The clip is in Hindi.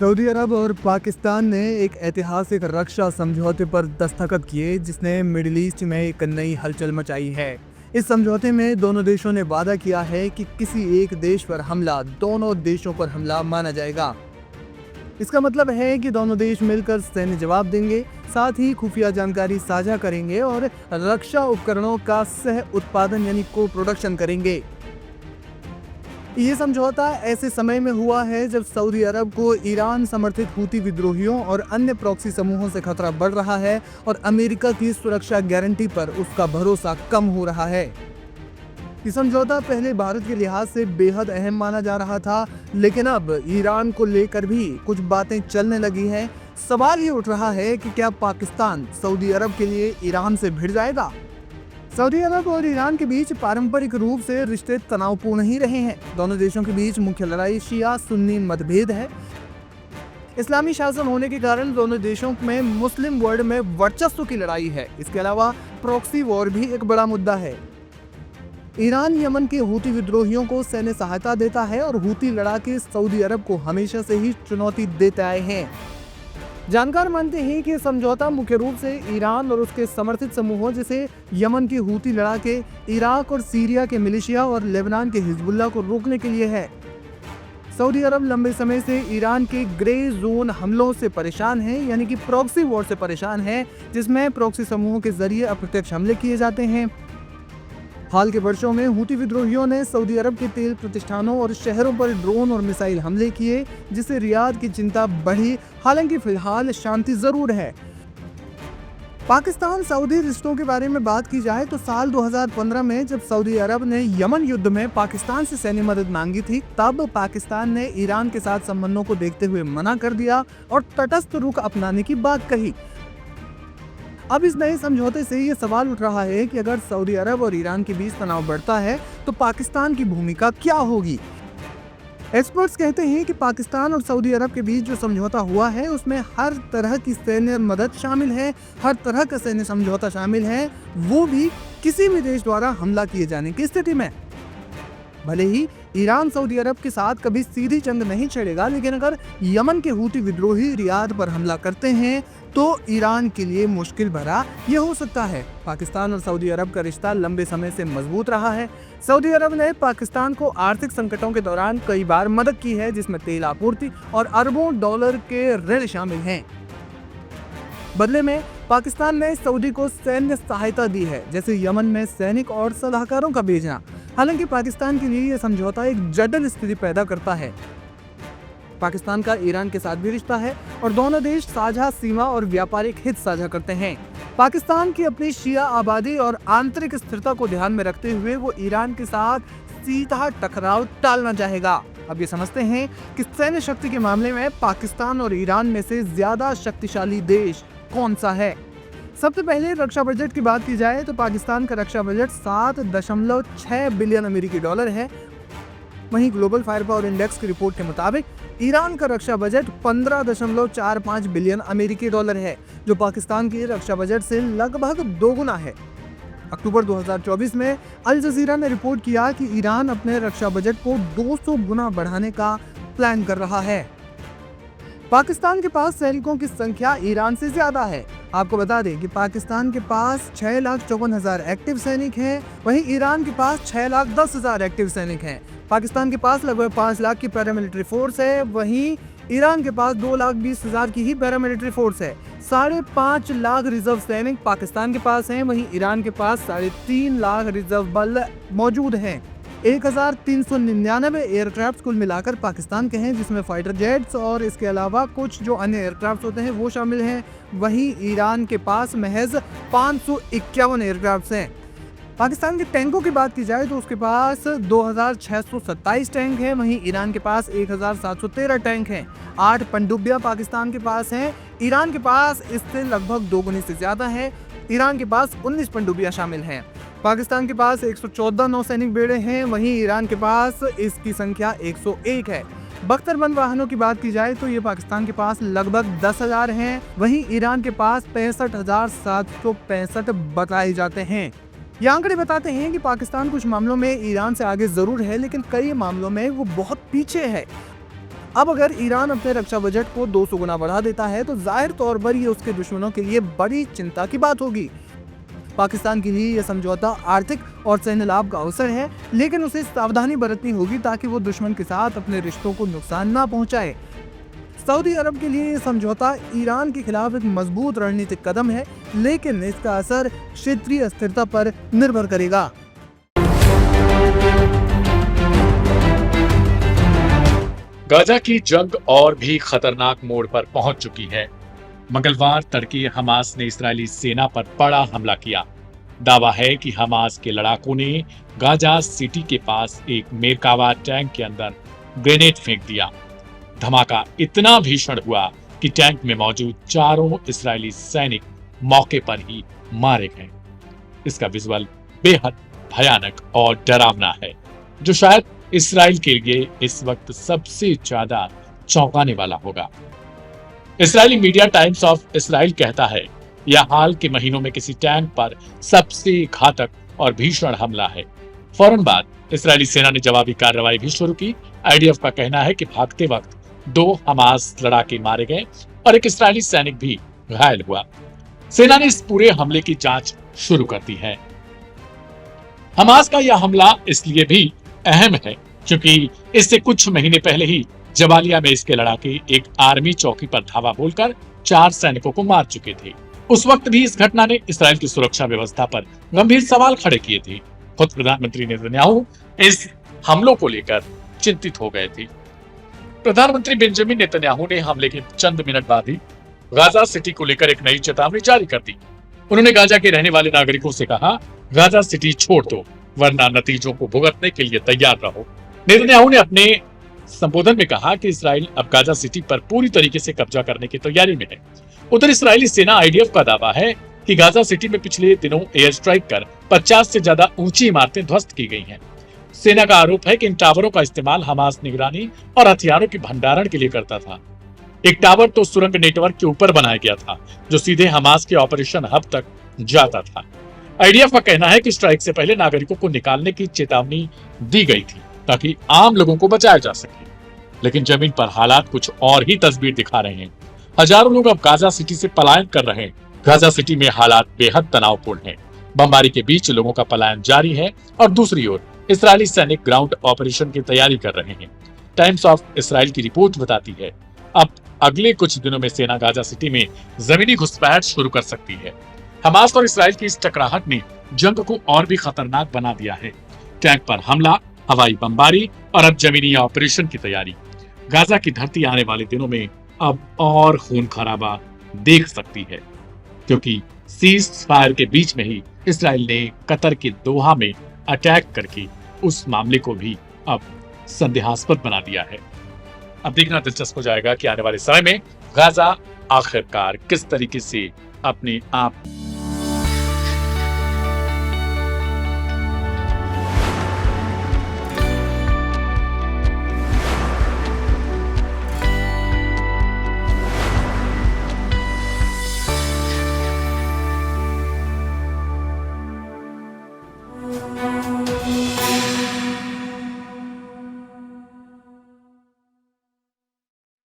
सऊदी अरब और पाकिस्तान ने एक ऐतिहासिक रक्षा समझौते पर दस्तखत किए जिसने मिडिल ईस्ट में एक नई हलचल मचाई है। इस समझौते में दोनों देशों ने वादा किया है कि किसी एक देश पर हमला दोनों देशों पर हमला माना जाएगा। इसका मतलब है कि दोनों देश मिलकर सैन्य जवाब देंगे, साथ ही खुफिया जानकारी साझा करेंगे और रक्षा उपकरणों का सह उत्पादन यानी को प्रोडक्शन करेंगे। ये समझौता ऐसे समय में हुआ है जब सऊदी अरब को ईरान समर्थित हूती विद्रोहियों और अन्य प्रॉक्सी समूहों से खतरा बढ़ रहा है और अमेरिका की सुरक्षा गारंटी पर उसका भरोसा कम हो रहा है। ये समझौता पहले भारत के लिहाज से बेहद अहम माना जा रहा था, लेकिन अब ईरान को लेकर भी कुछ बातें चलने लगी हैं। सवाल ये उठ रहा है कि क्या पाकिस्तान सऊदी अरब के लिए ईरान से भिड़ जाएगा। सऊदी अरब और ईरान के बीच पारंपरिक रूप से रिश्ते तनावपूर्ण ही रहे हैं। दोनों देशों के बीच मुख्य लड़ाई शिया सुन्नी मतभेद है। इस्लामी शासन होने के कारण दोनों देशों में मुस्लिम वर्ल्ड में वर्चस्व की लड़ाई है। इसके अलावा प्रॉक्सी वॉर भी एक बड़ा मुद्दा है। ईरान यमन के हूती विद्रोहियों को सैन्य सहायता देता है और हूती लड़ाके सऊदी अरब को हमेशा से ही चुनौती देते आए हैं। जानकार मानते हैं कि समझौता मुख्य रूप से ईरान और उसके समर्थित समूहों जैसे यमन के हूती लड़ाके, इराक और सीरिया के मिलिशिया और लेबनान के हिजबुल्लाह को रोकने के लिए है। सऊदी अरब लंबे समय से ईरान के ग्रे जोन हमलों से परेशान है, यानी कि प्रॉक्सी वॉर से परेशान है, जिसमें प्रॉक्सी समूहों के जरिए अप्रत्यक्ष हमले किए जाते हैं। हाल के वर्षों में हूती विद्रोहियों ने सऊदी अरब के तेल प्रतिष्ठानों और शहरों पर ड्रोन और मिसाइल हमले किए, जिससे रियाद की चिंता बढ़ी। हालांकि फिलहाल शांति जरूर है। पाकिस्तान सऊदी रिश्तों के बारे में बात की जाए तो साल 2015 में जब सऊदी अरब ने यमन युद्ध में पाकिस्तान से सैन्य मदद मांगी थी, तब पाकिस्तान ने ईरान के साथ संबंधों को देखते हुए मना कर दिया और तटस्थ रुख अपनाने की बात कही। अब इस नए समझौते से ये सवाल उठ रहा है कि अगर सऊदी अरब और ईरान के बीच तनाव बढ़ता है तो पाकिस्तान की भूमिका क्या होगी। एक्सपर्ट्स कहते हैं कि पाकिस्तान और सऊदी अरब के बीच जो समझौता हुआ है उसमें हर तरह की सैन्य मदद शामिल है, हर तरह का सैन्य समझौता शामिल है, वो भी किसी भी देश द्वारा हमला किए जाने की स्थिति में। भले ही ईरान सऊदी अरब के साथ कभी सीधी जंग नहीं छेड़ेगा, लेकिन अगर यमन के हूती विद्रोही रियाद पर हमला करते हैं तो ईरान के लिए मुश्किल भरा ये हो सकता है। पाकिस्तान और सऊदी अरब का रिश्ता लंबे समय से मजबूत रहा है। सऊदी अरब ने पाकिस्तान को आर्थिक संकटों के दौरान कई बार मदद की है, जिसमें तेल आपूर्ति और अरबों डॉलर के ऋण शामिल हैं। बदले में पाकिस्तान ने सऊदी को सैन्य सहायता दी है, जैसे यमन में सैनिक और सलाहकारों का भेजना। हालांकि पाकिस्तान के लिए यह समझौता एक जटिल स्थिति पैदा करता है। पाकिस्तान का ईरान के साथ भी रिश्ता है और दोनों देश साझा सीमा और व्यापारिक हित साझा करते हैं। पाकिस्तान की अपनी शिया आबादी और आंतरिक स्थिरता को ध्यान में रखते हुए वो ईरान के साथ सीधा टकराव टालना चाहेगा। अब ये समझते हैं कि सैन्य शक्ति के मामले में पाकिस्तान और ईरान में से ज्यादा शक्तिशाली देश कौन सा है। सबसे पहले रक्षा बजट की बात की जाए तो पाकिस्तान का रक्षा बजट 7.6 बिलियन अमेरिकी डॉलर है। वहीं ग्लोबल फायर पावर इंडेक्स की रिपोर्ट के मुताबिक ईरान का रक्षा बजट 15.45 बिलियन अमेरिकी डॉलर है, जो पाकिस्तान के रक्षा बजट से लगभग दोगुना है। अक्टूबर 2024 में अल जजीरा ने रिपोर्ट किया कि ईरान अपने रक्षा बजट को 200 गुना बढ़ाने का प्लान कर रहा है। पाकिस्तान के पास सैनिकों की संख्या ईरान से ज्यादा है। आपको बता दें कि पाकिस्तान के पास 6,54,000 एक्टिव सैनिक हैं, वहीं ईरान के पास 6,10,000 एक्टिव सैनिक हैं। पाकिस्तान के पास लगभग 5 लाख की पैरामिलिट्री फोर्स है, वहीं ईरान के पास 2,20,000 की ही पैरामिलिट्री फोर्स है। 5.5 लाख रिजर्व सैनिक पाकिस्तान के पास हैं, वहीं ईरान के पास 3.5 लाख रिजर्व बल मौजूद हैं। 1,399 एयरक्राफ्ट कुल मिलाकर पाकिस्तान के हैं, जिसमें फाइटर जेट्स और इसके अलावा कुछ जो अन्य एयरक्राफ्ट होते हैं वो शामिल हैं। वहीं ईरान के पास महज 551 एयरक्राफ्ट हैं। पाकिस्तान के टैंकों की बात की जाए तो उसके पास 2,627 टैंक हैं, वहीं ईरान के पास 1,713 टैंक हैं। 8 पनडुब्बियां पाकिस्तान के पास हैं, ईरान के पास इससे लगभग दोगुनी से ज्यादा है। ईरान के पास 19 पनडुब्बियां शामिल हैं। पाकिस्तान के पास 114 नौसैनिक बेड़े हैं, वहीं ईरान के पास इसकी संख्या 101 है। बख्तरबंद वाहनों की बात की जाए तो ये पाकिस्तान के पास लगभग 10,000 हैं, वहीं ईरान के पास 65,765 बताए जाते हैं। ये आंकड़े बताते हैं कि पाकिस्तान कुछ मामलों में ईरान से आगे जरूर है, लेकिन कई मामलों में वो बहुत पीछे है। अब अगर ईरान अपने रक्षा बजट को 200 गुना बढ़ा देता है तो जाहिर तौर पर ये उसके दुश्मनों के लिए बड़ी चिंता की बात होगी। पाकिस्तान के लिए यह समझौता आर्थिक और सैन्य लाभ का अवसर है, लेकिन उसे सावधानी बरतनी होगी ताकि वो दुश्मन के साथ अपने रिश्तों को नुकसान ना पहुंचाए। सऊदी अरब के लिए यह समझौता ईरान के खिलाफ एक मजबूत रणनीतिक कदम है, लेकिन इसका असर क्षेत्रीय स्थिरता पर निर्भर करेगा। गाजा की जंग और भी खतरनाक मोड़ पर पहुंच चुकी है। मंगलवार तड़के हमास ने इस्राएली सेना पर बड़ा हमला किया। दावा है कि हमास के लड़ाकों ने गाजा सिटी के पास एक मेरकावा टैंक के अंदर ग्रेनेड फेंक दिया। धमाका इतना भीषण हुआ कि टैंक में मौजूद 4 इस्राएली सैनिक मौके पर ही मारे गए। इसका विजुअल बेहद भयानक और डरावना है, जो शायद इस्राएल के लिए इस वक्त सबसे ज्यादा चौंकाने वाला होगा। इस्राएली मीडिया टाइम्स ऑफ इस्राएल कहता है, यह हाल के महीनों में किसी टैंक पर सबसे घातक और भीषण हमला है। फौरन बाद इस्राएली सेना ने जवाबी कार्रवाई भी शुरू की। आईडीएफ का कहना है कि भागते वक्त 2 हमास लड़ाके मारे गए और एक इस्राएली सैनिक भी घायल हुआ। सेना ने इस पूरे हमले की जांच शुरू कर दी है। हमास का यह हमला इसलिए भी अहम है क्योंकि इससे कुछ महीने पहले ही जबालिया में इसके लड़ाके एक आर्मी चौकी पर धावा बोलकर 4 सैनिकों को मार चुके थे। उस वक्त भी इस घटना ने इस्राएल की सुरक्षा व्यवस्था पर गंभीर सवाल खड़े किए थे। खुद प्रधानमंत्री नेतन्याहू इस हमलों को लेकर चिंतित हो गए थे। प्रधानमंत्री बेंजामिन नेतन्याहू ने हमले के चंद मिनट बाद ही गाजा सिटी को लेकर एक नई चेतावनी जारी कर दी। उन्होंने गाजा के रहने वाले नागरिकों से कहा, गाजा सिटी छोड़ दो, वरना नतीजों को भुगतने के लिए तैयार रहो। नेतन्याहू ने अपने संबोधन में कहा कि इस्राएल अब गाजा सिटी पर पूरी तरीके से कब्जा करने की तैयारी में है। उधर इस्राएली सेना आईडीएफ का दावा है कि गाजा सिटी में पिछले दिनों एयर स्ट्राइक कर 50 से ज्यादा ऊंची इमारतें ध्वस्त की गई हैं। सेना का आरोप है कि इन टावरों का इस्तेमाल हमास निगरानी और हथियारों के भंडारण के लिए करता था। एक टावर तो सुरंग नेटवर्क के ऊपर बनाया गया था, जो सीधे हमास के ऑपरेशन हब तक जाता था। आईडीएफ का कहना है कि स्ट्राइक से पहले नागरिकों को निकालने की चेतावनी दी गई थी ताकि आम लोगों को बचाया जा सके, लेकिन जमीन पर हालात कुछ और ही तस्वीर दिखा रहे हैं। हजारों लोग अब गाजा सिटी से पलायन कर रहे हैं। गाजा सिटी में हालात बेहद तनावपूर्ण हैं। बमबारी के बीच लोगों का पलायन जारी है और दूसरी ओर इस्राएली सैनिक ग्राउंड ऑपरेशन की तैयारी कर रहे हैं। टाइम्स ऑफ इस्राएल की रिपोर्ट बताती है, अब अगले कुछ दिनों में सेना गाजा सिटी में जमीनी घुसपैठ शुरू कर सकती है। हमास और इस्राएल की इस टकराहट ने जंग को और भी खतरनाक बना दिया है। टैंक पर हमला, हवाई बमबारी और अब जमीनी ऑपरेशन की तैयारी। गाजा की धरती आने वाले दिनों में अब और खून खराबा देख सकती है, क्योंकि सीज फायर के बीच में ही इस्राएल ने कतर के दोहा में अटैक करके उस मामले को भी अब संदेहास्पद बना दिया है। अब देखना दिलचस्प हो जाएगा कि आने वाले समय में गाजा आखिरकार किस तरीके से अपने आप